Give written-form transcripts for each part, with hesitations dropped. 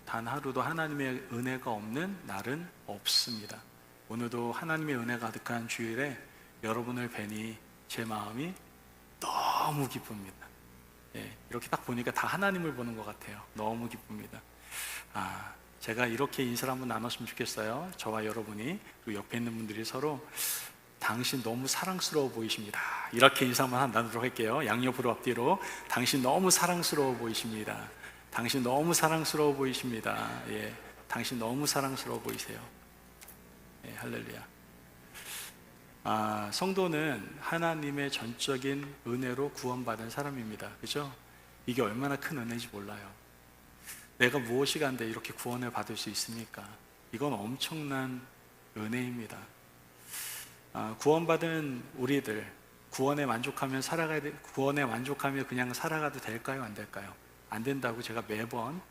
단 하루도 하나님의 은혜가 없는 날은 없습니다. 오늘도 하나님의 은혜가 가득한 주일에 여러분을 뵈니 제 마음이 너무 기쁩니다. 이렇게 딱 보니까 다 하나님을 보는 것 같아요. 너무 기쁩니다. 제가 이렇게 인사를 한번 나눴으면 좋겠어요. 저와 여러분이, 그리고 옆에 있는 분들이 서로 당신 너무 사랑스러워 보이십니다. 이렇게 인사 한번 나누도록 할게요. 양옆으로 앞뒤로. 당신 너무 사랑스러워 보이십니다. 당신 너무 사랑스러워 보이십니다. 당신 너무 사랑스러워 보이세요. 할렐루야. 성도는 하나님의 전적인 은혜로 구원받은 사람입니다. 그죠? 이게 얼마나 큰 은혜인지 몰라요. 내가 무엇이 간데 이렇게 구원을 받을 수 있습니까? 이건 엄청난 은혜입니다. 구원받은 우리들, 구원에 만족하며 그냥 살아가도 될까요? 안 될까요? 안 된다고 제가 매번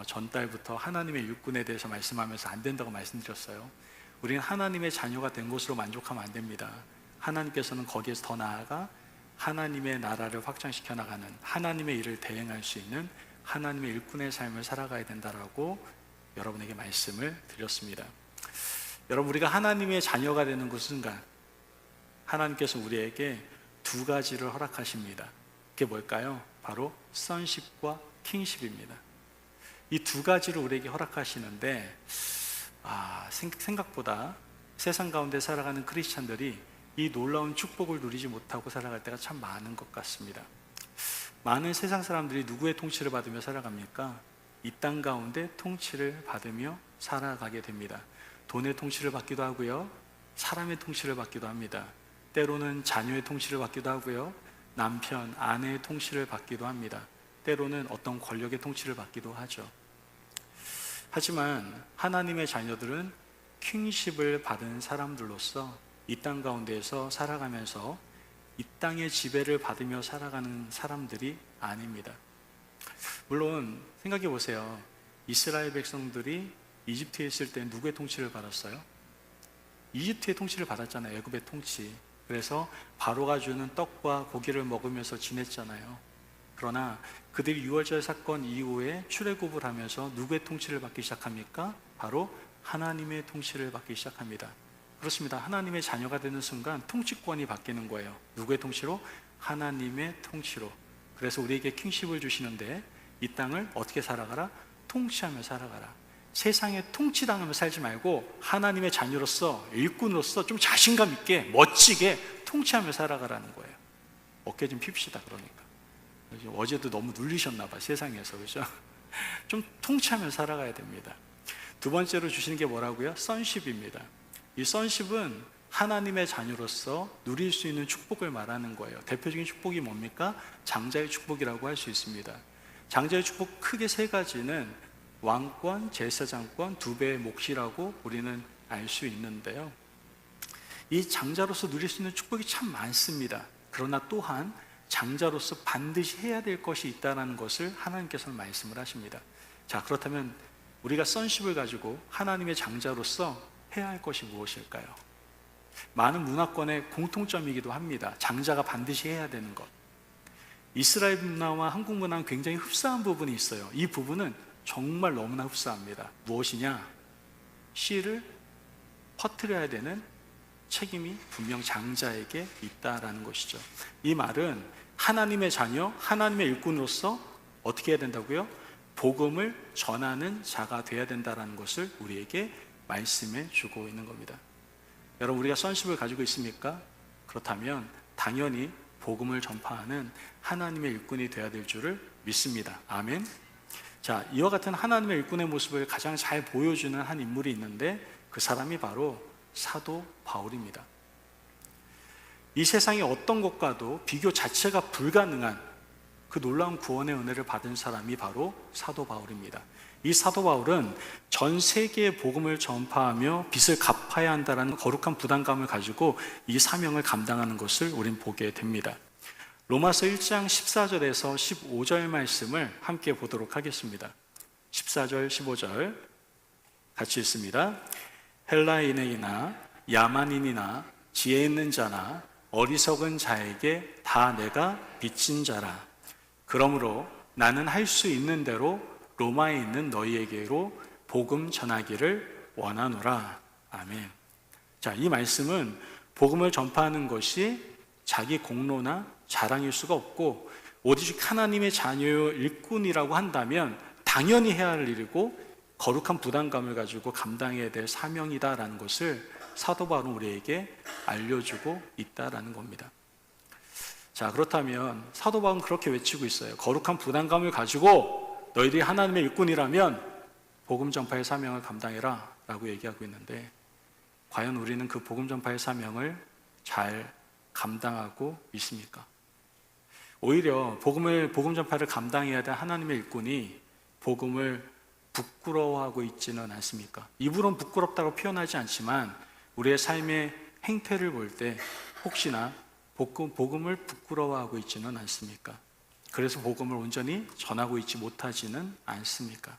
전달부터 하나님의 일꾼에 대해서 말씀하면서 안 된다고 말씀드렸어요. 우리는 하나님의 자녀가 된 것으로 만족하면 안 됩니다. 하나님께서는 거기에서 더 나아가 하나님의 나라를 확장시켜 나가는, 하나님의 일을 대행할 수 있는 하나님의 일꾼의 삶을 살아가야 된다라고 여러분에게 말씀을 드렸습니다. 여러분, 우리가 하나님의 자녀가 되는 그 순간 하나님께서 우리에게 두 가지를 허락하십니다. 그게 뭘까요? 바로 sonship과 kingship입니다. 이 두 가지를 우리에게 허락하시는데 생각보다 세상 가운데 살아가는 크리스찬들이 이 놀라운 축복을 누리지 못하고 살아갈 때가 참 많은 것 같습니다. 많은 세상 사람들이 누구의 통치를 받으며 살아갑니까? 이 땅 가운데 통치를 받으며 살아가게 됩니다. 돈의 통치를 받기도 하고요, 사람의 통치를 받기도 합니다. 때로는 자녀의 통치를 받기도 하고요, 남편, 아내의 통치를 받기도 합니다. 때로는 어떤 권력의 통치를 받기도 하죠. 하지만 하나님의 자녀들은 킹십을 받은 사람들로서 이 땅 가운데에서 살아가면서 이 땅의 지배를 받으며 살아가는 사람들이 아닙니다. 물론 생각해 보세요. 이스라엘 백성들이 이집트에 있을 때 누구의 통치를 받았어요? 이집트의 통치를 받았잖아요. 애굽의 통치. 그래서 바로가 주는 떡과 고기를 먹으면서 지냈잖아요. 그러나 그들이 유월절 사건 이후에 출애굽을 하면서 누구의 통치를 받기 시작합니까? 바로 하나님의 통치를 받기 시작합니다. 그렇습니다. 하나님의 자녀가 되는 순간 통치권이 바뀌는 거예요. 누구의 통치로? 하나님의 통치로. 그래서 우리에게 킹십을 주시는데 이 땅을 어떻게 살아가라? 통치하며 살아가라. 세상에 통치당하며 살지 말고 하나님의 자녀로서, 일꾼으로서 좀 자신감 있게 멋지게 통치하며 살아가라는 거예요. 어깨 좀 핍시다. 그러니까 어제도 너무 눌리셨나 봐, 세상에서. 그죠? 좀 통치하며 살아가야 됩니다. 두 번째로 주시는 게 뭐라고요? sonship입니다. 이 sonship은 하나님의 자녀로서 누릴 수 있는 축복을 말하는 거예요. 대표적인 축복이 뭡니까? 장자의 축복이라고 할 수 있습니다. 장자의 축복 크게 세 가지는 왕권, 제사장권, 두 배의 몫이라고 우리는 알 수 있는데요, 이 장자로서 누릴 수 있는 축복이 참 많습니다. 그러나 또한 장자로서 반드시 해야 될 것이 있다는 것을 하나님께서는 말씀을 하십니다. 자, 그렇다면 우리가 sonship을 가지고 하나님의 장자로서 해야 할 것이 무엇일까요? 많은 문화권의 공통점이기도 합니다. 장자가 반드시 해야 되는 것. 이스라엘 문화와 한국 문화는 굉장히 흡사한 부분이 있어요. 이 부분은 정말 너무나 흡사합니다. 무엇이냐? 씨를 퍼뜨려야 되는 책임이 분명 장자에게 있다라는 것이죠. 이 말은 하나님의 자녀, 하나님의 일꾼으로서 어떻게 해야 된다고요? 복음을 전하는 자가 되어야 된다는 것을 우리에게 말씀해 주고 있는 겁니다. 여러분, 우리가 sonship을 가지고 있습니까? 그렇다면 당연히 복음을 전파하는 하나님의 일꾼이 되어야 될 줄을 믿습니다. 아멘. 자, 이와 같은 하나님의 일꾼의 모습을 가장 잘 보여주는 한 인물이 있는데 그 사람이 바로 사도 바울입니다. 이 세상의 어떤 것과도 비교 자체가 불가능한 그 놀라운 구원의 은혜를 받은 사람이 바로 사도 바울입니다. 이 사도 바울은 전 세계에 복음을 전파하며 빚을 갚아야 한다는 거룩한 부담감을 가지고 이 사명을 감당하는 것을 우린 보게 됩니다. 로마서 1장 14절에서 15절 말씀을 함께 보도록 하겠습니다. 14절 15절 같이 읽습니다. 헬라인이나 야만인이나 지혜 있는 자나 어리석은 자에게 다 내가 빚진 자라. 그러므로 나는 할 수 있는 대로 로마에 있는 너희에게로 복음 전하기를 원하노라. 아멘. 자, 이 말씀은 복음을 전파하는 것이 자기 공로나 자랑일 수가 없고 오직 하나님의 자녀의 일꾼이라고 한다면 당연히 해야 할 일이고 거룩한 부담감을 가지고 감당해야 될 사명이다라는 것을 사도 바울은 우리에게 알려주고 있다라는 겁니다. 자, 그렇다면 사도 바울은 그렇게 외치고 있어요. 거룩한 부담감을 가지고 너희들이 하나님의 일꾼이라면 복음 전파의 사명을 감당해라 라고 얘기하고 있는데, 과연 우리는 그 복음 전파의 사명을 잘 감당하고 있습니까? 오히려 복음 전파를 감당해야 될 하나님의 일꾼이 복음을 부끄러워하고 있지는 않습니까? 입으로는 부끄럽다고 표현하지 않지만 우리의 삶의 행태를 볼 때 혹시나 복음을 부끄러워하고 있지는 않습니까? 그래서 복음을 온전히 전하고 있지 못하지는 않습니까?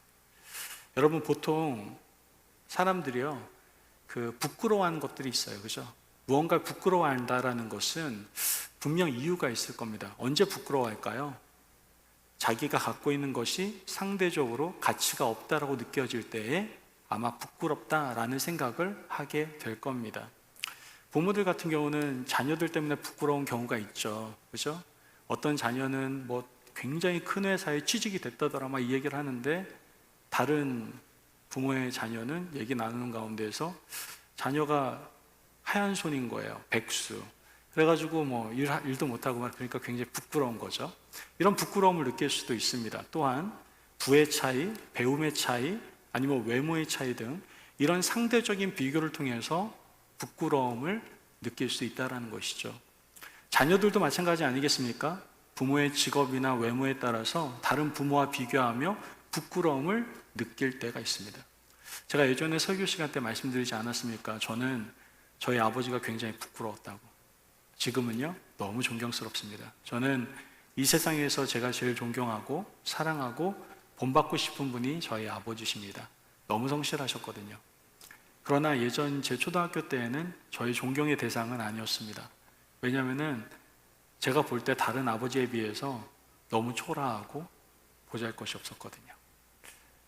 여러분, 보통 사람들이요, 부끄러워하는 것들이 있어요. 그죠? 무언가를 부끄러워한다라는 것은 분명 이유가 있을 겁니다. 언제 부끄러워할까요? 자기가 갖고 있는 것이 상대적으로 가치가 없다라고 느껴질 때에 아마 부끄럽다라는 생각을 하게 될 겁니다. 부모들 같은 경우는 자녀들 때문에 부끄러운 경우가 있죠. 그죠? 어떤 자녀는 굉장히 큰 회사에 취직이 됐다더라 막 이 얘기를 하는데, 다른 부모의 자녀는 얘기 나누는 가운데에서 자녀가 하얀 손인 거예요. 백수. 그래가지고 일도 못하고 그러니까 굉장히 부끄러운 거죠. 이런 부끄러움을 느낄 수도 있습니다. 또한 부의 차이, 배움의 차이, 아니면 외모의 차이 등 이런 상대적인 비교를 통해서 부끄러움을 느낄 수 있다는 것이죠. 자녀들도 마찬가지 아니겠습니까? 부모의 직업이나 외모에 따라서 다른 부모와 비교하며 부끄러움을 느낄 때가 있습니다. 제가 예전에 설교 시간 때 말씀드리지 않았습니까? 저는 저희 아버지가 굉장히 부끄러웠다고. 지금은요, 너무 존경스럽습니다. 저는 이 세상에서 제가 제일 존경하고 사랑하고 본받고 싶은 분이 저희 아버지십니다. 너무 성실하셨거든요. 그러나 예전 제 초등학교 때에는 저희 존경의 대상은 아니었습니다. 왜냐하면은 제가 볼 때 다른 아버지에 비해서 너무 초라하고 보잘것이 없었거든요.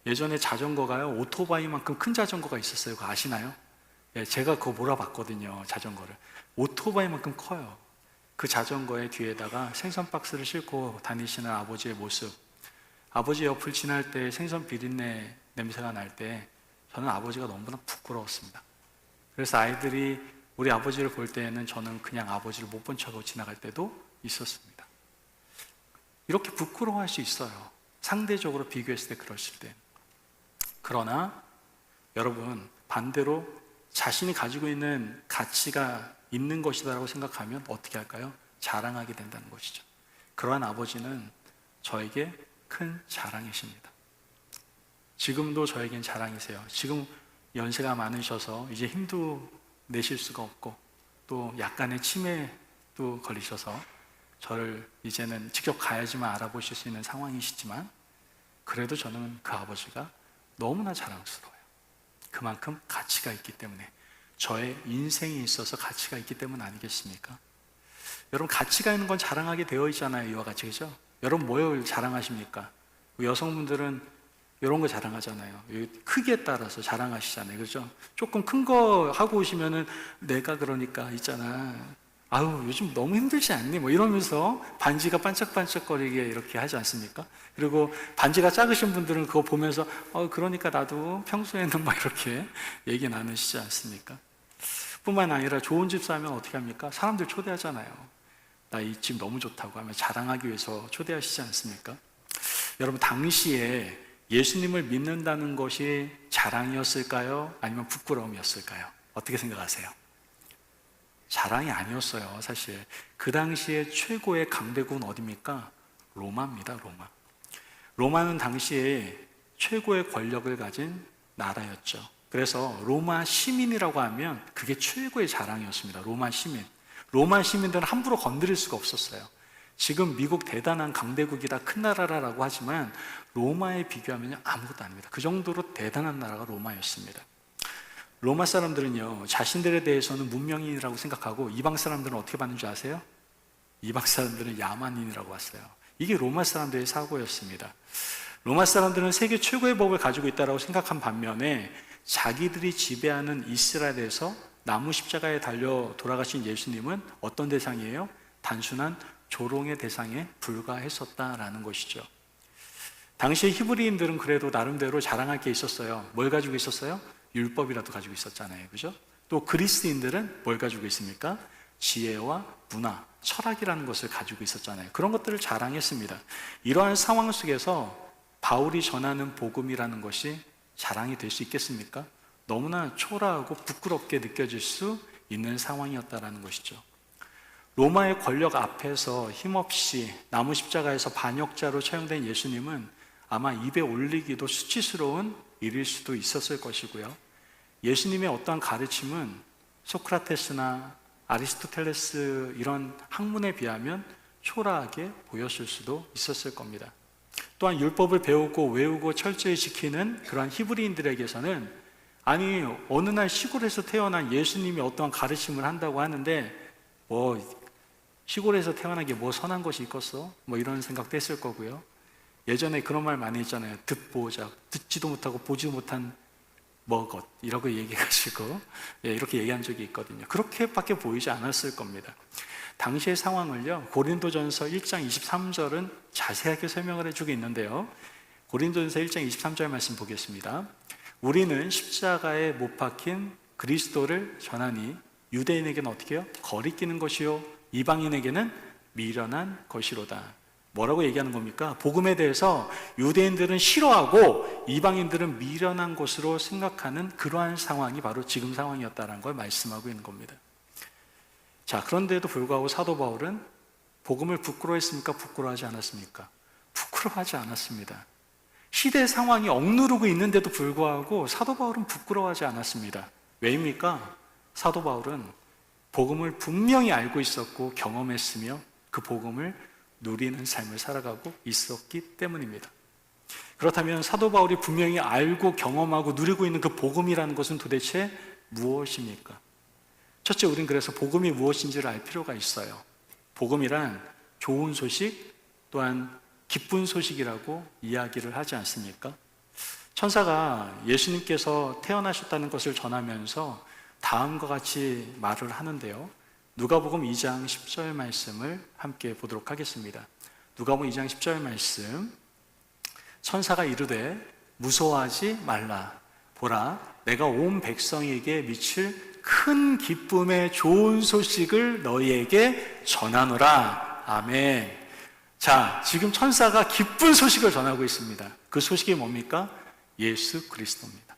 예전에 자전거가요, 오토바이만큼 큰 자전거가 있었어요. 그거 아시나요? 예, 제가 그거 몰아봤거든요, 자전거를. 오토바이만큼 커요. 그 자전거의 뒤에다가 생선 박스를 싣고 다니시는 아버지의 모습, 아버지 옆을 지날 때 생선 비린내 냄새가 날 때 저는 아버지가 너무나 부끄러웠습니다. 그래서 아이들이 우리 아버지를 볼 때에는 저는 그냥 아버지를 못 본 척하고 지나갈 때도 있었습니다. 이렇게 부끄러워할 수 있어요. 상대적으로 비교했을 때 그러실 때. 그러나 여러분, 반대로 자신이 가지고 있는 가치가 있는 것이다라고 생각하면 어떻게 할까요? 자랑하게 된다는 것이죠. 그러한 아버지는 저에게 큰 자랑이십니다. 지금도 저에겐 자랑이세요. 지금 연세가 많으셔서 이제 힘도 내실 수가 없고 또 약간의 치매도 걸리셔서 저를 이제는 직접 가야지만 알아보실 수 있는 상황이시지만, 그래도 저는 그 아버지가 너무나 자랑스러워요. 그만큼 가치가 있기 때문에, 저의 인생에 있어서 가치가 있기 때문 아니겠습니까? 여러분, 가치가 있는 건 자랑하게 되어 있잖아요. 이와 같이. 그죠? 여러분, 뭘 자랑하십니까? 여성분들은 이런 거 자랑하잖아요. 크기에 따라서 자랑하시잖아요. 그죠? 조금 큰 거 하고 오시면은 내가 그러니까 있잖아, 아유 요즘 너무 힘들지 않니? 이러면서 반지가 반짝반짝거리게 이렇게 하지 않습니까? 그리고 반지가 작으신 분들은 그거 보면서 그러니까 나도 평소에는 이렇게 얘기 나누시지 않습니까? 뿐만 아니라 좋은 집 사면 어떻게 합니까? 사람들 초대하잖아요. 나 이 집 너무 좋다고 하면 자랑하기 위해서 초대하시지 않습니까? 여러분, 당시에 예수님을 믿는다는 것이 자랑이었을까요? 아니면 부끄러움이었을까요? 어떻게 생각하세요? 자랑이 아니었어요. 사실 그 당시에 최고의 강대국은 어디입니까? 로마입니다. 로마는 당시에 최고의 권력을 가진 나라였죠. 그래서 로마 시민이라고 하면 그게 최고의 자랑이었습니다. 로마 시민들은 함부로 건드릴 수가 없었어요. 지금 미국 대단한 강대국이다, 큰 나라라고 하지만 로마에 비교하면 아무것도 아닙니다. 그 정도로 대단한 나라가 로마였습니다. 로마 사람들은요, 자신들에 대해서는 문명인이라고 생각하고 이방 사람들은 어떻게 봤는 줄 아세요? 이방 사람들은 야만인이라고 봤어요. 이게 로마 사람들의 사고였습니다. 로마 사람들은 세계 최고의 법을 가지고 있다고 생각한 반면에 자기들이 지배하는 이스라엘에서 나무 십자가에 달려 돌아가신 예수님은 어떤 대상이에요? 단순한 조롱의 대상에 불과했었다라는 것이죠. 당시 히브리인들은 그래도 나름대로 자랑할 게 있었어요. 뭘 가지고 있었어요? 율법이라도 가지고 있었잖아요. 그죠? 또 그리스인들은 뭘 가지고 있습니까? 지혜와 문화, 철학이라는 것을 가지고 있었잖아요. 그런 것들을 자랑했습니다. 이러한 상황 속에서 바울이 전하는 복음이라는 것이 자랑이 될 수 있겠습니까? 너무나 초라하고 부끄럽게 느껴질 수 있는 상황이었다는 것이죠. 로마의 권력 앞에서 힘없이 나무 십자가에서 반역자로 처형된 예수님은 아마 입에 올리기도 수치스러운 일일 수도 있었을 것이고요. 예수님의 어떠한 가르침은 소크라테스나 아리스토텔레스 이런 학문에 비하면 초라하게 보였을 수도 있었을 겁니다. 또한 율법을 배우고 외우고 철저히 지키는 그러한 히브리인들에게서는 아니 어느 날 시골에서 태어난 예수님이 어떠한 가르침을 한다고 하는데 시골에서 태어난 게 뭐 선한 것이 있겠어? 이런 생각도 했을 거고요. 예전에 그런 말 많이 했잖아요. 듣지도 못하고 보지도 못한 것 이라고 얘기해가지고 이렇게 얘기한 적이 있거든요. 그렇게밖에 보이지 않았을 겁니다. 당시의 상황을요, 고린도전서 1장 23절은 자세하게 설명을 해주고 있는데요. 고린도전서 1장 23절 말씀 보겠습니다. 우리는 십자가에 못 박힌 그리스도를 전하니 유대인에게는 어떻게 해요? 거리끼는 것이요 이방인에게는 미련한 것이로다. 뭐라고 얘기하는 겁니까? 복음에 대해서 유대인들은 싫어하고 이방인들은 미련한 것으로 생각하는 그러한 상황이 바로 지금 상황이었다는 걸 말씀하고 있는 겁니다. 자, 그런데도 불구하고 사도 바울은 복음을 부끄러워했습니까? 부끄러워하지 않았습니까? 부끄러워하지 않았습니다. 시대 상황이 억누르고 있는데도 불구하고 사도 바울은 부끄러워하지 않았습니다. 왜입니까? 사도 바울은 복음을 분명히 알고 있었고 경험했으며 그 복음을 누리는 삶을 살아가고 있었기 때문입니다. 그렇다면 사도 바울이 분명히 알고 경험하고 누리고 있는 그 복음이라는 것은 도대체 무엇입니까? 첫째, 우린 그래서 복음이 무엇인지를 알 필요가 있어요. 복음이란 좋은 소식 또한 기쁜 소식이라고 이야기를 하지 않습니까? 천사가 예수님께서 태어나셨다는 것을 전하면서 다음과 같이 말을 하는데요. 누가복음 2장 10절 말씀을 함께 보도록 하겠습니다. 누가복음 2장 10절 말씀. 천사가 이르되 무서워하지 말라. 보라, 내가 온 백성에게 미칠 큰 기쁨의 좋은 소식을 너희에게 전하노라. 아멘. 자, 지금 천사가 기쁜 소식을 전하고 있습니다. 그 소식이 뭡니까? 예수 그리스도입니다.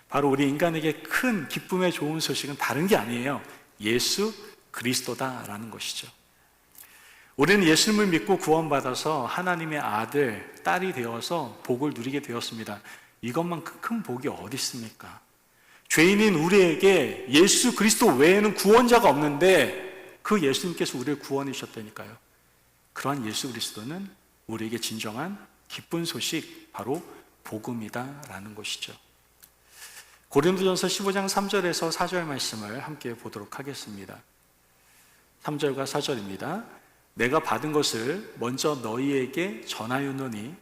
바로 우리 인간에게 큰 기쁨의 좋은 소식은 다른 게 아니에요. 예수 그리스도다라는 것이죠. 우리는 예수님을 믿고 구원받아서 하나님의 아들, 딸이 되어서 복을 누리게 되었습니다. 이것만큼 큰 복이 어디 있습니까? 죄인인 우리에게 예수 그리스도 외에는 구원자가 없는데 그 예수님께서 우리를 구원해 주셨다니까요. 그러한 예수 그리스도는 우리에게 진정한 기쁜 소식, 바로 복음이다라는 것이죠. 고린도전서 15장 3절에서 4절 말씀을 함께 보도록 하겠습니다. 3절과 4절입니다. 내가 받은 것을 먼저 너희에게 전하였노니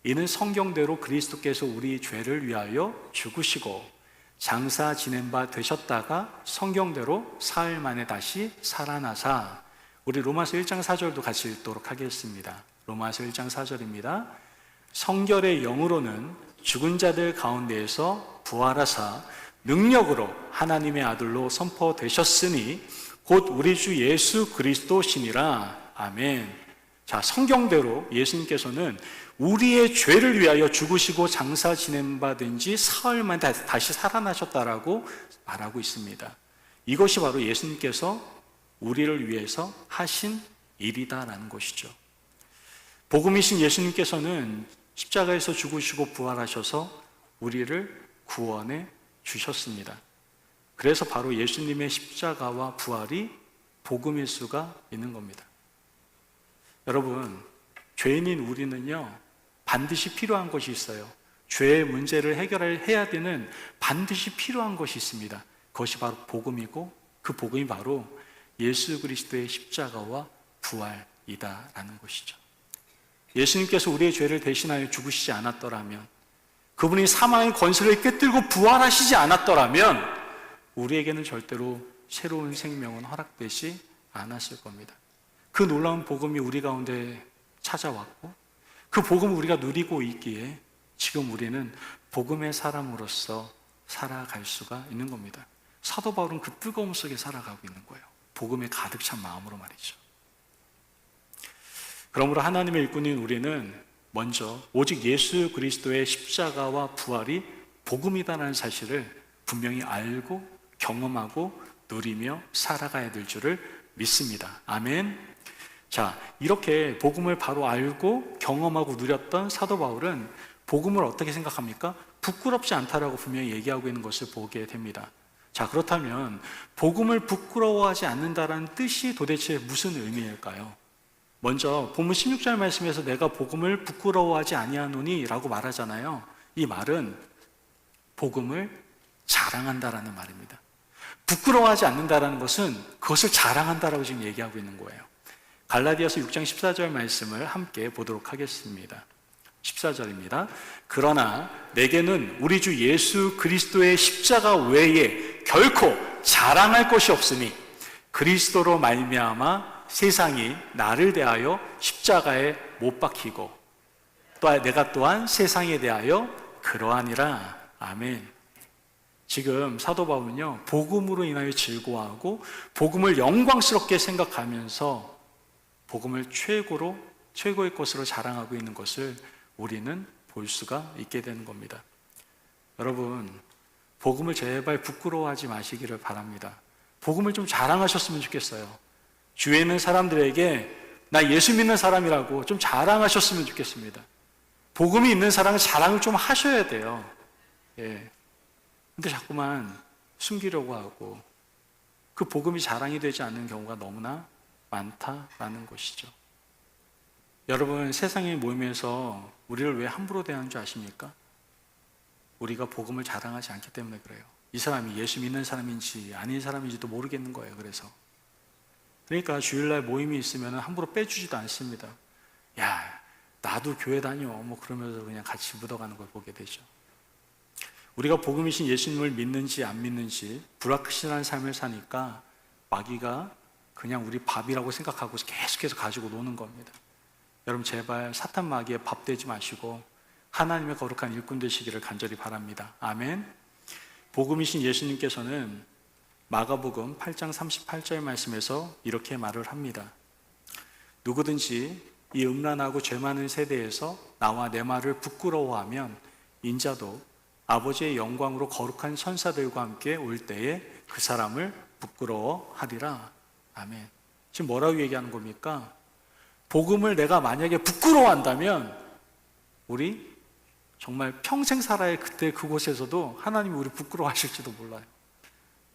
이는 성경대로 그리스도께서 우리 죄를 위하여 죽으시고 장사 지낸 바 되셨다가 성경대로 사흘 만에 다시 살아나사. 우리 로마서 1장 4절도 같이 읽도록 하겠습니다. 로마서 1장 4절입니다. 성결의 영으로는 죽은 자들 가운데에서 부활하사 능력으로 하나님의 아들로 선포되셨으니 곧 우리 주 예수 그리스도시니라. 아멘. 자, 성경대로 예수님께서는 우리의 죄를 위하여 죽으시고 장사 지낸 바 된 지 사흘 만에 다시 살아나셨다라고 말하고 있습니다. 이것이 바로 예수님께서 우리를 위해서 하신 일이다라는 것이죠. 복음이신 예수님께서는 십자가에서 죽으시고 부활하셔서 우리를 구원해 주셨습니다. 그래서 바로 예수님의 십자가와 부활이 복음일 수가 있는 겁니다. 여러분, 죄인인 우리는요, 반드시 필요한 것이 있어요. 죄의 문제를 해결해야 되는 반드시 필요한 것이 있습니다. 그것이 바로 복음이고 그 복음이 바로 예수 그리스도의 십자가와 부활이다라는 것이죠. 예수님께서 우리의 죄를 대신하여 죽으시지 않았더라면, 그분이 사망의 권세를 꿰뚫고 부활하시지 않았더라면 우리에게는 절대로 새로운 생명은 허락되지 않았을 겁니다. 그 놀라운 복음이 우리 가운데 찾아왔고 그 복음을 우리가 누리고 있기에 지금 우리는 복음의 사람으로서 살아갈 수가 있는 겁니다. 사도 바울은 그 뜨거움 속에 살아가고 있는 거예요. 복음에 가득 찬 마음으로 말이죠. 그러므로 하나님의 일꾼인 우리는 먼저 오직 예수 그리스도의 십자가와 부활이 복음이다라는 사실을 분명히 알고 경험하고 누리며 살아가야 될 줄을 믿습니다. 아멘. 자, 이렇게 복음을 바로 알고 경험하고 누렸던 사도 바울은 복음을 어떻게 생각합니까? 부끄럽지 않다라고 분명히 얘기하고 있는 것을 보게 됩니다. 자, 그렇다면 복음을 부끄러워하지 않는다라는 뜻이 도대체 무슨 의미일까요? 먼저 본문 16절 말씀에서 내가 복음을 부끄러워하지 아니하노니 라고 말하잖아요. 이 말은 복음을 자랑한다라는 말입니다. 부끄러워하지 않는다라는 것은 그것을 자랑한다라고 지금 얘기하고 있는 거예요. 갈라디아서 6장 14절 말씀을 함께 보도록 하겠습니다. 14절입니다. 그러나 내게는 우리 주 예수 그리스도의 십자가 외에 결코 자랑할 것이 없으니 그리스도로 말미암아 세상이 나를 대하여 십자가에 못 박히고 또 내가 또한 세상에 대하여 그러하니라. 아멘. 지금 사도 바울은요, 복음으로 인하여 즐거워하고 복음을 영광스럽게 생각하면서 복음을 최고의 것으로 자랑하고 있는 것을 우리는 볼 수가 있게 되는 겁니다. 여러분, 복음을 제발 부끄러워하지 마시기를 바랍니다. 복음을 좀 자랑하셨으면 좋겠어요. 주위에 있는 사람들에게 나 예수 믿는 사람이라고 좀 자랑하셨으면 좋겠습니다. 복음이 있는 사람은 자랑을 좀 하셔야 돼요. 예. 근데 자꾸만 숨기려고 하고 그 복음이 자랑이 되지 않는 경우가 너무나 많다라는 것이죠. 여러분, 세상의 모임에서 우리를 왜 함부로 대하는 줄 아십니까? 우리가 복음을 자랑하지 않기 때문에 그래요. 이 사람이 예수 믿는 사람인지 아닌 사람인지도 모르겠는 거예요. 그러니까 주일날 모임이 있으면 함부로 빼주지도 않습니다. 야, 나도 교회 다녀 뭐 그러면서 그냥 같이 묻어가는 걸 보게 되죠. 우리가 복음이신 예수님을 믿는지 안 믿는지 불확실한 삶을 사니까 마귀가 그냥 우리 밥이라고 생각하고 계속해서 가지고 노는 겁니다. 여러분, 제발 사탄 마귀에 밥 되지 마시고 하나님의 거룩한 일꾼 되시기를 간절히 바랍니다. 아멘. 복음이신 예수님께서는 마가복음 8장 38절 말씀에서 이렇게 말을 합니다. 누구든지 이 음란하고 죄 많은 세대에서 나와 내 말을 부끄러워하면 인자도 아버지의 영광으로 거룩한 천사들과 함께 올 때에 그 사람을 부끄러워하리라. 아멘. 지금 뭐라고 얘기하는 겁니까? 복음을 내가 만약에 부끄러워한다면 우리 정말 평생 살아야 할 그때 그곳에서도 하나님이 우리 부끄러워하실지도 몰라요.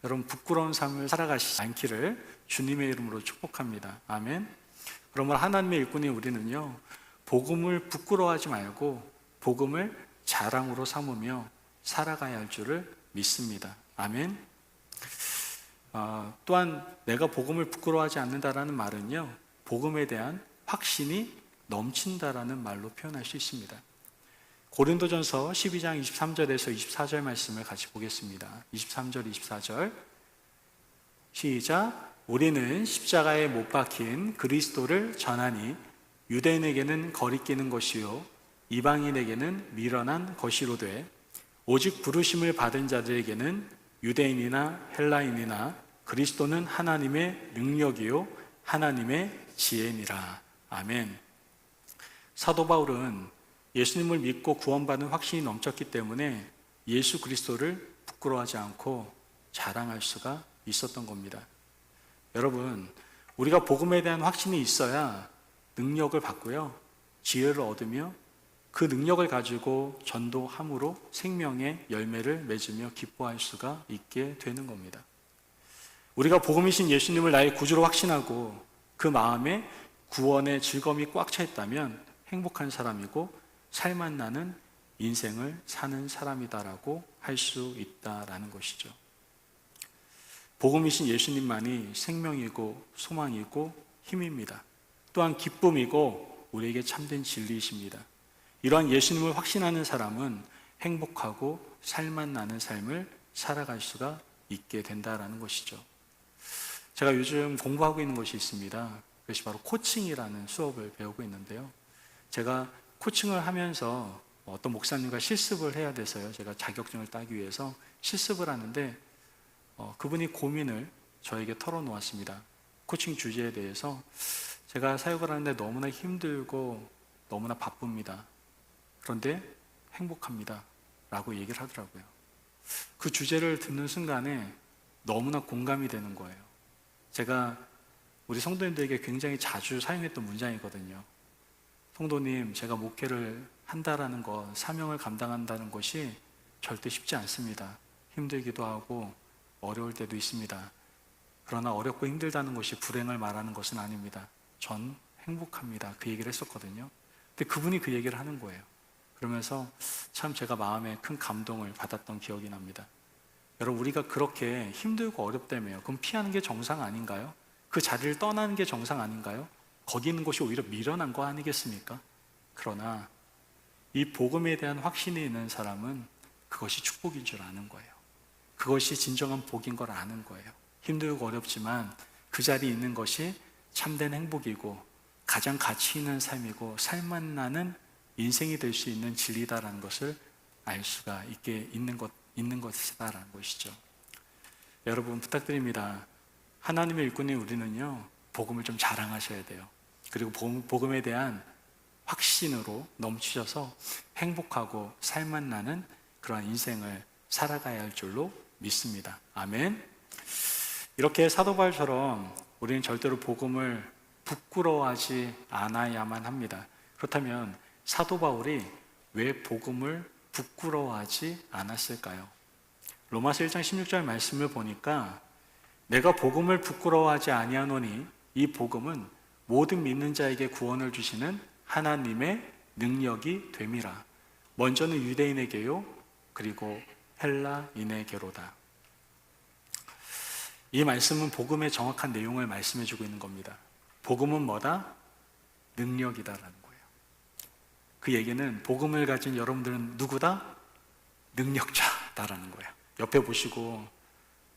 여러분, 부끄러운 삶을 살아가시지 않기를 주님의 이름으로 축복합니다. 아멘. 그러면 하나님의 일꾼인 우리는요, 복음을 부끄러워하지 말고 복음을 자랑으로 삼으며 살아가야 할 줄을 믿습니다. 아멘. 또한 내가 복음을 부끄러워하지 않는다라는 말은요, 복음에 대한 확신이 넘친다라는 말로 표현할 수 있습니다. 고린도전서 12장 23절에서 24절 말씀을 같이 보겠습니다. 23절, 24절 시작. 우리는 십자가에 못 박힌 그리스도를 전하니 유대인에게는 거리끼는 것이요 이방인에게는 미련한 것이로되 오직 부르심을 받은 자들에게는 유대인이나 헬라인이나 그리스도는 하나님의 능력이요 하나님의 지혜니라. 아멘. 사도 바울은 예수님을 믿고 구원받은 확신이 넘쳤기 때문에 예수 그리스도를 부끄러워하지 않고 자랑할 수가 있었던 겁니다. 여러분, 우리가 복음에 대한 확신이 있어야 능력을 받고요, 지혜를 얻으며 그 능력을 가지고 전도함으로 생명의 열매를 맺으며 기뻐할 수가 있게 되는 겁니다. 우리가 복음이신 예수님을 나의 구주로 확신하고 그 마음에 구원의 즐거움이 꽉 차 있다면 행복한 사람이고 살맛 나는 인생을 사는 사람이다라고 할 수 있다라는 것이죠. 복음이신 예수님만이 생명이고 소망이고 힘입니다. 또한 기쁨이고 우리에게 참된 진리이십니다. 이러한 예수님을 확신하는 사람은 행복하고 살만 나는 삶을 살아갈 수가 있게 된다라는 것이죠. 제가 요즘 공부하고 있는 것이 있습니다. 그것이 바로 코칭이라는 수업을 배우고 있는데요. 제가 코칭을 하면서 어떤 목사님과 실습을 해야 돼서요. 제가 자격증을 따기 위해서 실습을 하는데 그분이 고민을 저에게 털어놓았습니다. 코칭 주제에 대해서 제가 사역을 하는데 너무나 힘들고 너무나 바쁩니다. 그런데 행복합니다. 라고 얘기를 하더라고요. 그 주제를 듣는 순간에 너무나 공감이 되는 거예요. 제가 우리 성도님들에게 굉장히 자주 사용했던 문장이거든요. 성도님, 제가 목회를 한다라는 것, 사명을 감당한다는 것이 절대 쉽지 않습니다. 힘들기도 하고 어려울 때도 있습니다. 그러나 어렵고 힘들다는 것이 불행을 말하는 것은 아닙니다. 전 행복합니다. 그 얘기를 했었거든요. 근데 그분이 그 얘기를 하는 거예요. 그러면서 참 제가 마음에 큰 감동을 받았던 기억이 납니다. 여러분, 우리가 그렇게 힘들고 어렵다며요. 그럼 피하는 게 정상 아닌가요? 그 자리를 떠나는 게 정상 아닌가요? 거기 있는 것이 오히려 미련한 거 아니겠습니까? 그러나 이 복음에 대한 확신이 있는 사람은 그것이 축복인 줄 아는 거예요. 그것이 진정한 복인 걸 아는 거예요. 힘들고 어렵지만 그 자리에 있는 것이 참된 행복이고 가장 가치 있는 삶이고 살만 나는 인생이 될 수 있는 진리다라는 것을 알 수가 있는 것이다라는 것이죠. 여러분, 부탁드립니다. 하나님의 일꾼인 우리는요, 복음을 좀 자랑하셔야 돼요. 그리고 복음에 대한 확신으로 넘치셔서 행복하고 살만 나는 그러한 인생을 살아가야 할 줄로 믿습니다. 아멘. 이렇게 사도 바울처럼 우리는 절대로 복음을 부끄러워하지 않아야만 합니다. 그렇다면 사도 바울이 왜 복음을 부끄러워하지 않았을까요? 로마서 1장 16절 말씀을 보니까 내가 복음을 부끄러워하지 아니하노니 이 복음은 모든 믿는 자에게 구원을 주시는 하나님의 능력이 됨이라. 먼저는 유대인에게요, 그리고 헬라인에게로다. 이 말씀은 복음의 정확한 내용을 말씀해 주고 있는 겁니다. 복음은 뭐다? 능력이다라는 거예요. 그 얘기는 복음을 가진 여러분들은 누구다? 능력자다라는 거예요. 옆에 보시고,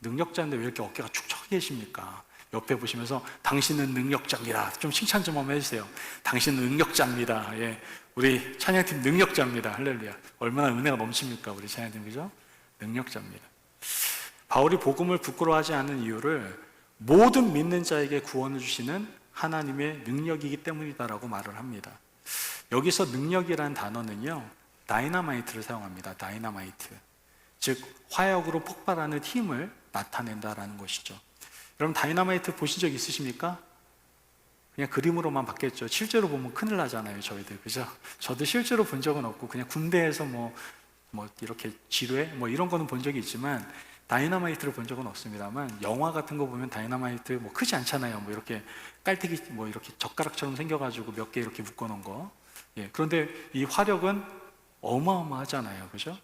능력자인데 왜 이렇게 어깨가 축 처 계십니까? 옆에 보시면서 당신은 능력자입니다. 좀 칭찬 좀 한번 해주세요. 당신은 능력자입니다. 예, 우리 찬양팀 능력자입니다. 할렐루야. 얼마나 은혜가 넘칩니까? 우리 찬양팀, 그죠? 능력자입니다. 바울이 복음을 부끄러워하지 않는 이유를 모든 믿는 자에게 구원을 주시는 하나님의 능력이기 때문이다라고 말을 합니다. 여기서 능력이라는 단어는요, 다이너마이트를 사용합니다. 다이너마이트. 즉 화약으로 폭발하는 힘을 나타낸다라는 것이죠. 여러분, 다이너마이트 보신 적 있으십니까? 그냥 그림으로만 봤겠죠. 실제로 보면 큰일 나잖아요, 저희들. 그죠? 저도 실제로 본 적은 없고 그냥 군대에서 뭐 이렇게 지뢰 이런 거는 본 적이 있지만 다이너마이트를 본 적은 없습니다만, 영화 같은 거 보면 다이너마이트 크지 않잖아요. 이렇게 깔때기 이렇게 젓가락처럼 생겨가지고 몇 개 이렇게 묶어놓은 거. 예, 그런데 이 화력은 어마어마하잖아요, 그죠?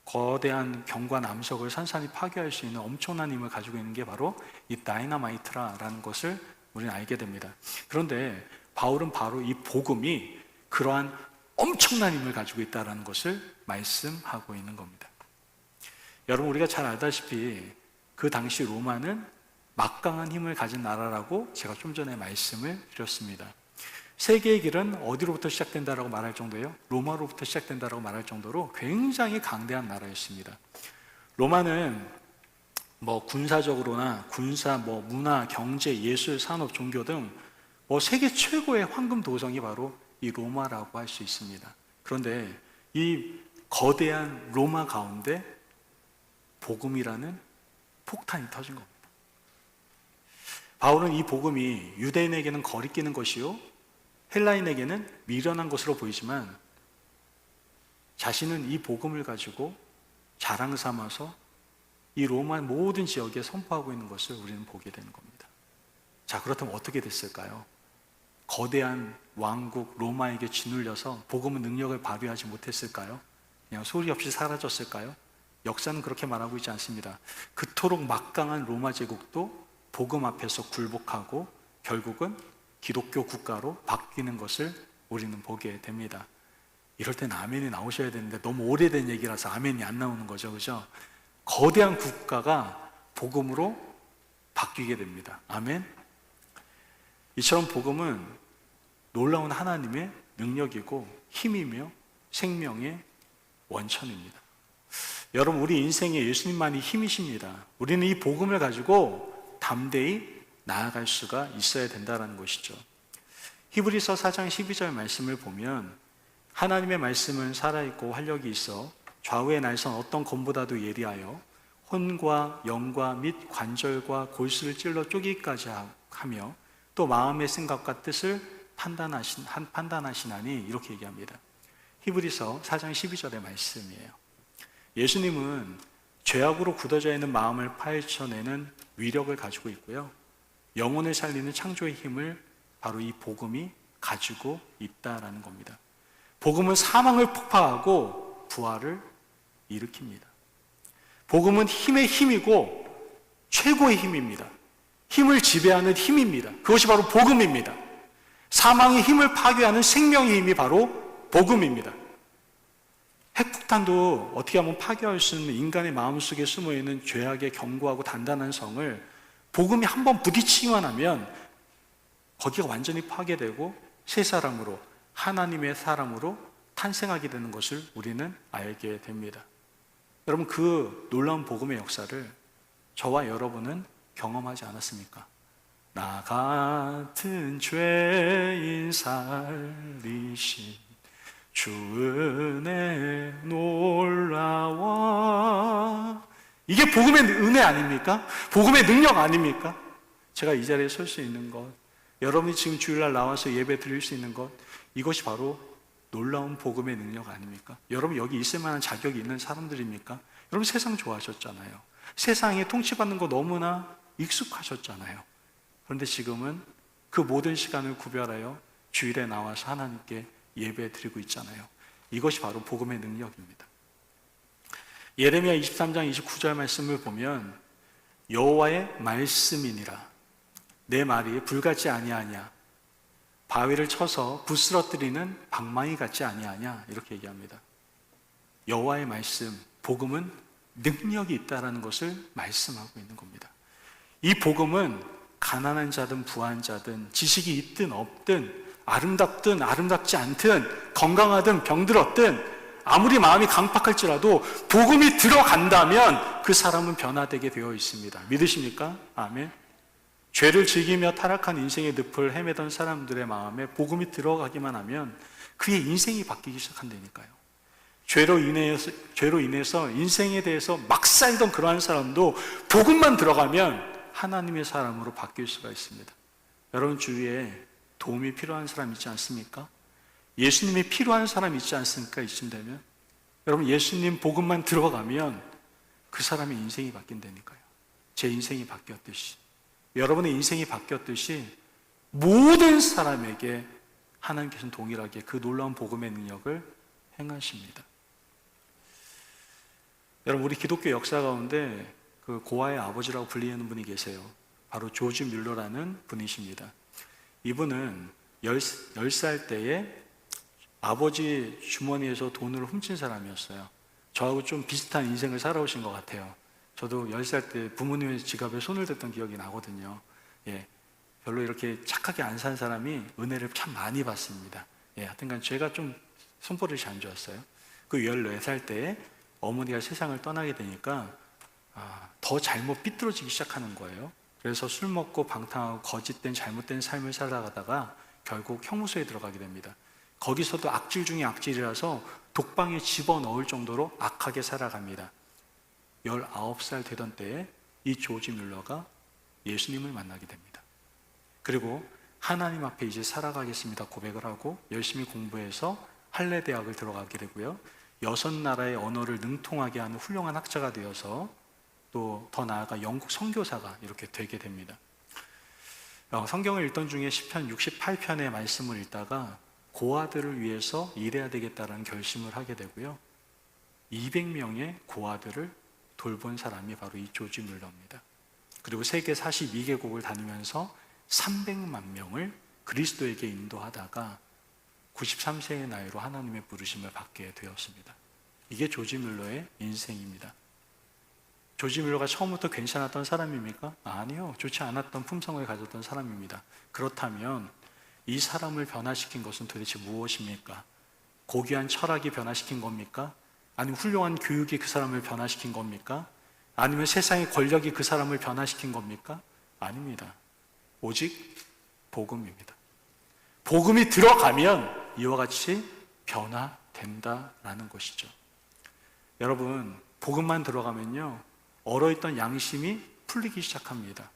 거대한 경과 남석을 산산이 파괴할 수 있는 엄청난 힘을 가지고 있는 게 바로 이 다이너마이트라는 것을 우리는 알게 됩니다. 그런데 바울은 바로 이 복음이 그러한 엄청난 힘을 가지고 있다는 것을 말씀하고 있는 겁니다. 여러분, 우리가 잘 알다시피 그 당시 로마는 막강한 힘을 가진 나라라고 제가 좀 전에 말씀을 드렸습니다. 세계의 길은 어디로부터 시작된다라고 말할 정도예요? 로마로부터 시작된다라고 말할 정도로 굉장히 강대한 나라였습니다. 로마는 군사적으로나 군사, 문화, 경제, 예술, 산업, 종교 등 세계 최고의 황금 도성이 바로 이 로마라고 할 수 있습니다. 그런데 이 거대한 로마 가운데 복음이라는 폭탄이 터진 겁니다. 바울은 이 복음이 유대인에게는 거리끼는 것이요, 헬라인에게는 미련한 것으로 보이지만 자신은 이 복음을 가지고 자랑 삼아서 이 로마 모든 지역에 선포하고 있는 것을 우리는 보게 되는 겁니다. 자, 그렇다면 어떻게 됐을까요? 거대한 왕국 로마에게 짓눌려서 복음의 능력을 발휘하지 못했을까요? 그냥 소리 없이 사라졌을까요? 역사는 그렇게 말하고 있지 않습니다. 그토록 막강한 로마 제국도 복음 앞에서 굴복하고 결국은 기독교 국가로 바뀌는 것을 우리는 보게 됩니다. 이럴 땐 아멘이 나오셔야 되는데 너무 오래된 얘기라서 아멘이 안 나오는 거죠. 그죠? 거대한 국가가 복음으로 바뀌게 됩니다. 아멘. 이처럼 복음은 놀라운 하나님의 능력이고 힘이며 생명의 원천입니다. 여러분, 우리 인생에 예수님만이 힘이십니다. 우리는 이 복음을 가지고 담대히 나아갈 수가 있어야 된다는 것이죠. 히브리서 4장 12절 말씀을 보면 하나님의 말씀은 살아있고 활력이 있어 좌우의 날선 어떤 검보다도 예리하여 혼과 영과 및 관절과 골수를 찔러 쪼개기까지 하며 또 마음의 생각과 뜻을 판단하시나니, 이렇게 얘기합니다. 히브리서 4장 12절의 말씀이에요. 예수님은 죄악으로 굳어져 있는 마음을 파헤쳐내는 위력을 가지고 있고요, 영혼을 살리는 창조의 힘을 바로 이 복음이 가지고 있다라는 겁니다. 복음은 사망을 폭파하고 부활을 일으킵니다. 복음은 힘의 힘이고 최고의 힘입니다. 힘을 지배하는 힘입니다. 그것이 바로 복음입니다. 사망의 힘을 파괴하는 생명의 힘이 바로 복음입니다. 핵폭탄도 어떻게 하면 파괴할 수 있는 인간의 마음속에 숨어있는 죄악의 견고하고 단단한 성을 복음이 한번 부딪히기만 하면 거기가 완전히 파괴되고 새 사람으로, 하나님의 사람으로 탄생하게 되는 것을 우리는 알게 됩니다. 여러분, 그 놀라운 복음의 역사를 저와 여러분은 경험하지 않았습니까? 나 같은 죄인 살리신 주 은혜 놀라워. 이게 복음의 은혜 아닙니까? 복음의 능력 아닙니까? 제가 이 자리에 설 수 있는 것, 여러분이 지금 주일날 나와서 예배 드릴 수 있는 것, 이것이 바로 놀라운 복음의 능력 아닙니까? 여러분, 여기 있을 만한 자격이 있는 사람들입니까? 여러분, 세상 좋아하셨잖아요. 세상에 통치받는 거 너무나 익숙하셨잖아요. 그런데 지금은 그 모든 시간을 구별하여 주일에 나와서 하나님께 예배 드리고 있잖아요. 이것이 바로 복음의 능력입니다. 예레미야 23장 29절 말씀을 보면 여호와의 말씀이니라 내 말이 불같지 아니하냐, 바위를 쳐서 부스러뜨리는 방망이 같지 아니하냐, 이렇게 얘기합니다. 여호와의 말씀, 복음은 능력이 있다는 것을 말씀하고 있는 겁니다. 이 복음은 가난한 자든 부한 자든, 지식이 있든 없든, 아름답든 아름답지 않든, 건강하든 병들었든, 아무리 마음이 강팍할지라도 복음이 들어간다면 그 사람은 변화되게 되어 있습니다. 믿으십니까? 아멘. 죄를 즐기며 타락한 인생의 늪을 헤매던 사람들의 마음에 복음이 들어가기만 하면 그의 인생이 바뀌기 시작한다니까요. 죄로 인해서 인생에 대해서 막 살던 그러한 사람도 복음만 들어가면 하나님의 사람으로 바뀔 수가 있습니다. 여러분 주위에 도움이 필요한 사람 있지 않습니까? 예수님이 필요한 사람 있지 않습니까? 이쯤 되면 여러분, 예수님 복음만 들어가면 그 사람의 인생이 바뀐다니까요. 제 인생이 바뀌었듯이, 여러분의 인생이 바뀌었듯이 모든 사람에게 하나님께서는 동일하게 그 놀라운 복음의 능력을 행하십니다. 여러분, 우리 기독교 역사 가운데 그 고아의 아버지라고 불리는 분이 계세요. 바로 조지 뮬러라는 분이십니다. 이분은 10살 때에 아버지 주머니에서 돈을 훔친 사람이었어요. 저하고 좀 비슷한 인생을 살아오신 것 같아요. 저도 10살 때 부모님의 지갑에 손을 댔던 기억이 나거든요. 예, 별로 이렇게 착하게 안 산 사람이 은혜를 참 많이 받습니다. 예, 하여튼간 제가 좀 손버릇이 안 좋았어요. 그 14살 때에 어머니가 세상을 떠나게 되니까 더 잘못 삐뚤어지기 시작하는 거예요. 그래서 술 먹고 방탕하고 거짓된 잘못된 삶을 살아가다가 결국 형무소에 들어가게 됩니다. 거기서도 악질 중에 악질이라서 독방에 집어넣을 정도로 악하게 살아갑니다. 19살 되던 때에 이 조지 뮬러가 예수님을 만나게 됩니다. 그리고 하나님 앞에 이제 살아가겠습니다 고백을 하고 열심히 공부해서 할레 대학을 들어가게 되고요, 6나라의 언어를 능통하게 하는 훌륭한 학자가 되어서 또 더 나아가 영국 선교사가 이렇게 되게 됩니다. 성경을 읽던 중에 시편 68편의 말씀을 읽다가 고아들을 위해서 일해야 되겠다라는 결심을 하게 되고요, 200명의 고아들을 돌본 사람이 바로 이 조지 뮬러입니다. 그리고 세계 42개국을 다니면서 300만 명을 그리스도에게 인도하다가 93세의 나이로 하나님의 부르심을 받게 되었습니다. 이게 조지 뮬러의 인생입니다. 조지 뮬러가 처음부터 괜찮았던 사람입니까? 아니요. 좋지 않았던 품성을 가졌던 사람입니다. 그렇다면 이 사람을 변화시킨 것은 도대체 무엇입니까? 고귀한 철학이 변화시킨 겁니까? 아니면 훌륭한 교육이 그 사람을 변화시킨 겁니까? 아니면 세상의 권력이 그 사람을 변화시킨 겁니까? 아닙니다. 오직 복음입니다. 복음이 들어가면 이와 같이 변화된다라는 것이죠. 여러분, 복음만 들어가면요, 얼어있던 양심이 풀리기 시작합니다.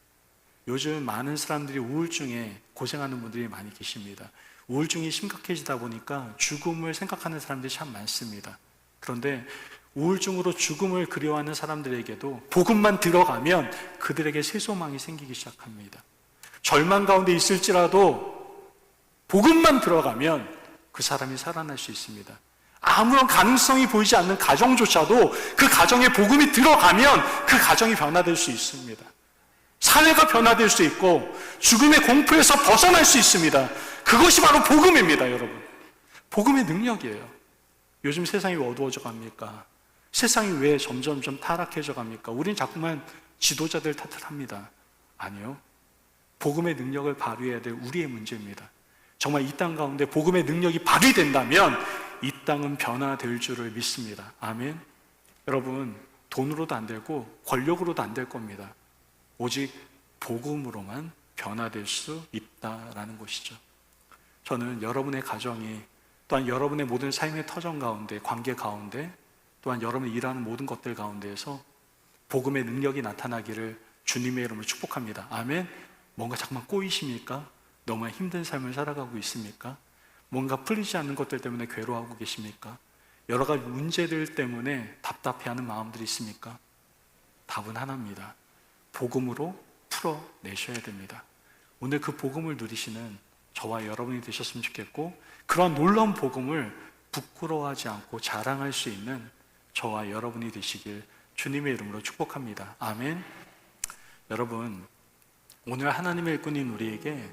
요즘 많은 사람들이 우울증에 고생하는 분들이 많이 계십니다. 우울증이 심각해지다 보니까 죽음을 생각하는 사람들이 참 많습니다. 그런데 우울증으로 죽음을 그리워하는 사람들에게도 복음만 들어가면 그들에게 새 소망이 생기기 시작합니다. 절망 가운데 있을지라도 복음만 들어가면 그 사람이 살아날 수 있습니다. 아무런 가능성이 보이지 않는 가정조차도 그 가정에 복음이 들어가면 그 가정이 변화될 수 있습니다. 사회가 변화될 수 있고 죽음의 공포에서 벗어날 수 있습니다. 그것이 바로 복음입니다, 여러분. 복음의 능력이에요. 요즘 세상이 왜 어두워져 갑니까? 세상이 왜 점점점 타락해져 갑니까? 우린 자꾸만 지도자들 탓을 합니다. 아니요. 복음의 능력을 발휘해야 될 우리의 문제입니다. 정말 이 땅 가운데 복음의 능력이 발휘된다면 이 땅은 변화될 줄을 믿습니다. 아멘. 여러분, 돈으로도 안 되고 권력으로도 안 될 겁니다. 오직 복음으로만 변화될 수 있다라는 것이죠. 저는 여러분의 가정이, 또한 여러분의 모든 삶의 터전 가운데, 관계 가운데, 또한 여러분이 일하는 모든 것들 가운데에서 복음의 능력이 나타나기를 주님의 이름으로 축복합니다. 아멘. 뭔가 자꾸만 꼬이십니까? 너무 힘든 삶을 살아가고 있습니까? 뭔가 풀리지 않는 것들 때문에 괴로워하고 계십니까? 여러 가지 문제들 때문에 답답해하는 마음들이 있습니까? 답은 하나입니다. 복음으로 풀어내셔야 됩니다. 오늘 그 복음을 누리시는 저와 여러분이 되셨으면 좋겠고, 그러한 놀라운 복음을 부끄러워하지 않고 자랑할 수 있는 저와 여러분이 되시길 주님의 이름으로 축복합니다. 아멘. 여러분, 오늘 하나님의 일꾼인 우리에게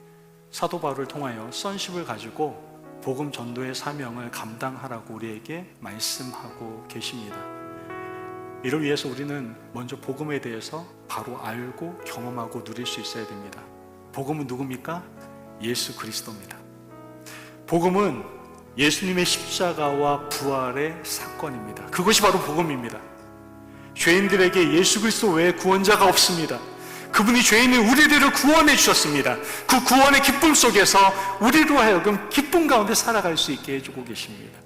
사도 바울을 통하여 선십을 가지고 복음 전도의 사명을 감당하라고 우리에게 말씀하고 계십니다. 이를 위해서 우리는 먼저 복음에 대해서 바로 알고 경험하고 누릴 수 있어야 됩니다. 복음은 누굽니까? 예수 그리스도입니다. 복음은 예수님의 십자가와 부활의 사건입니다. 그것이 바로 복음입니다. 죄인들에게 예수 그리스도 외에 구원자가 없습니다. 그분이 죄인인 우리들을 구원해 주셨습니다. 그 구원의 기쁨 속에서 우리로 하여금 기쁨 가운데 살아갈 수 있게 해주고 계십니다.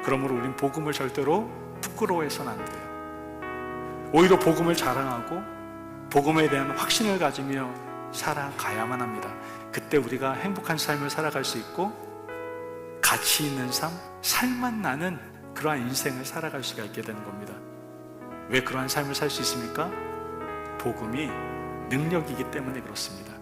그러므로 우린 복음을 절대로 부끄러워해서는 안 돼요. 오히려 복음을 자랑하고 복음에 대한 확신을 가지며 살아가야만 합니다. 그때 우리가 행복한 삶을 살아갈 수 있고 가치 있는 삶, 살만 나는 그러한 인생을 살아갈 수가 있게 되는 겁니다. 왜 그러한 삶을 살 수 있습니까? 복음이 능력이기 때문에 그렇습니다.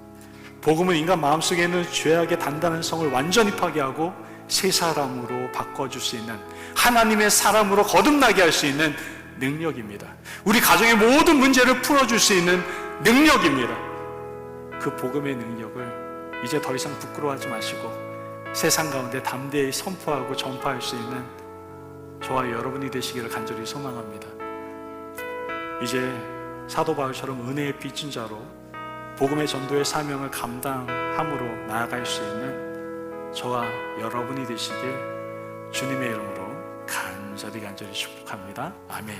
복음은 인간 마음속에 있는 죄악의 단단한 성을 완전히 파괴하고 새 사람으로 바꿔줄 수 있는, 하나님의 사람으로 거듭나게 할 수 있는 능력입니다. 우리 가정의 모든 문제를 풀어줄 수 있는 능력입니다. 그 복음의 능력을 이제 더 이상 부끄러워하지 마시고 세상 가운데 담대히 선포하고 전파할 수 있는 저와 여러분이 되시기를 간절히 소망합니다. 이제 사도 바울처럼 은혜의 빚진 자로 복음의 전도의 사명을 감당함으로 나아갈 수 있는 저와 여러분이 되시길 주님의 이름으로 간절히 축복합니다. 아멘.